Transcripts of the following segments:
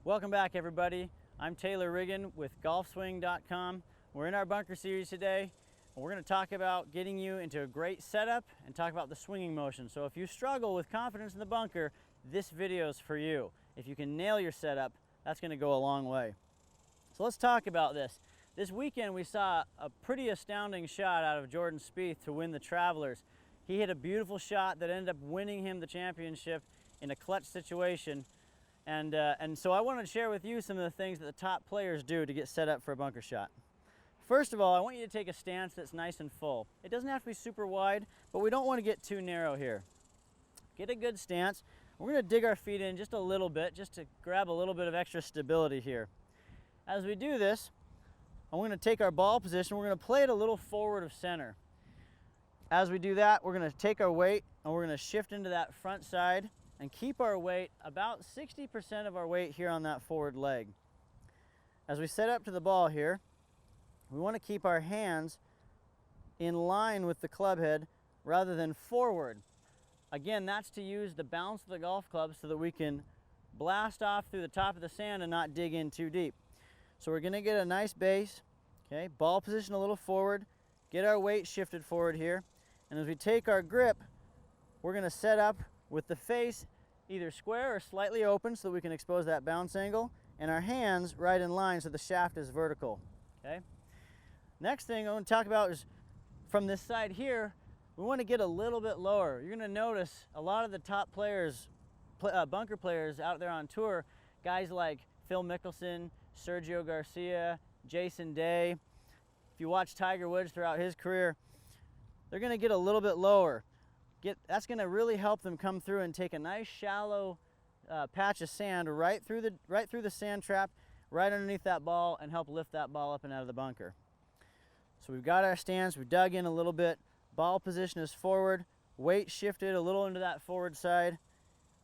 Welcome back, everybody. I'm Taylor Riggin with golfswing.com. We're in our bunker series today, and we're going to talk about getting you into a great setup and talk about the swinging motion. So if you struggle with confidence in the bunker, this video is for you. If you can nail your setup, that's going to go a long way. So let's talk about this. This weekend we saw a pretty astounding shot out of Jordan Spieth to win the Travelers. He hit a beautiful shot that ended up winning him the championship in a clutch situation. And so I wanted to share with you some of the things that the top players do to get set up for a bunker shot. First of all, I want you to take a stance that's nice and full. It doesn't have to be super wide, but we don't want to get too narrow here. Get a good stance. We're going to dig our feet in just a little bit, just to grab a little bit of extra stability here. As we do this, I'm going to take our ball position. We're going to play it a little forward of center. As we do that, we're going to take our weight and we're going to shift into that front side and keep our weight, about 60% of our weight here on that forward leg. As we set up to the ball here, we want to keep our hands in line with the club head rather than forward. Again, that's to use the bounce of the golf club so that we can blast off through the top of the sand and not dig in too deep. So we're going to get a nice base, okay? Ball position a little forward, get our weight shifted forward here, and as we take our grip, we're going to set up with the face either square or slightly open so that we can expose that bounce angle, and our hands right in line so the shaft is vertical, okay? Next thing I want to talk about is from this side here, we want to get a little bit lower. You're going to notice a lot of the top players, bunker players out there on tour, guys like Phil Mickelson, Sergio Garcia, Jason Day. If you watch Tiger Woods throughout his career, they're going to get a little bit lower. That's going to really help them come through and take a nice shallow patch of sand right through the sand trap, right underneath that ball, and help lift that ball up and out of the bunker. So we've got our stance, we dug in a little bit, ball position is forward, weight shifted a little into that forward side.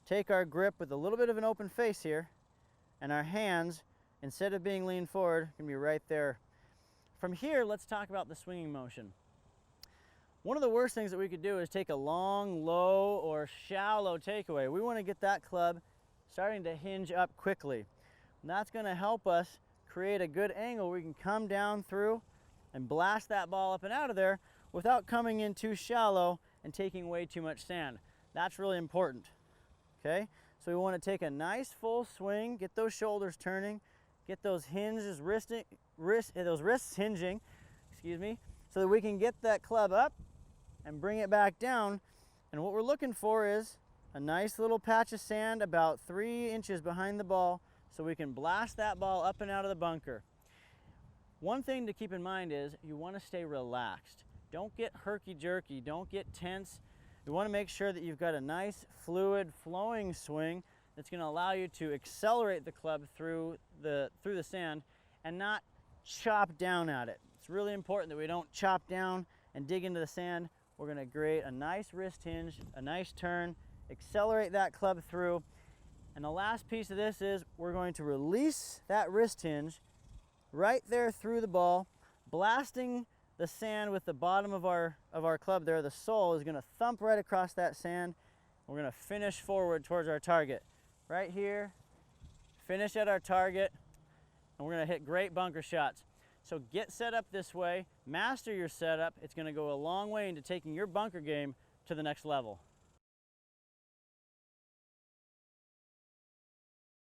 Take our grip with a little bit of an open face here, and our hands, instead of being leaned forward, can be right there. From here, let's talk about the swinging motion. One of the worst things that we could do is take a long, low, or shallow takeaway. We want to get that club starting to hinge up quickly. And that's going to help us create a good angle where we can come down through and blast that ball up and out of there without coming in too shallow and taking way too much sand. That's really important. Okay? So we want to take a nice full swing, get those shoulders turning, get those hinges, those wrists hinging, so that we can get that club up and bring it back down. And what we're looking for is a nice little patch of sand about 3 inches behind the ball so we can blast that ball up and out of the bunker. One thing to keep in mind is you want to stay relaxed. Don't get herky-jerky, don't get tense. You want to make sure that you've got a nice, fluid, flowing swing that's going to allow you to accelerate the club through the sand and not chop down at it. It's really important that we don't chop down and dig into the sand. We're going to create a nice wrist hinge, a nice turn, accelerate that club through. And the last piece of this is we're going to release that wrist hinge right there through the ball, blasting the sand with the bottom of our club there. The sole is going to thump right across that sand. We're going to finish forward towards our target. Right here, finish at our target, and we're going to hit great bunker shots. So get set up this way, master your setup. It's going to go a long way into taking your bunker game to the next level.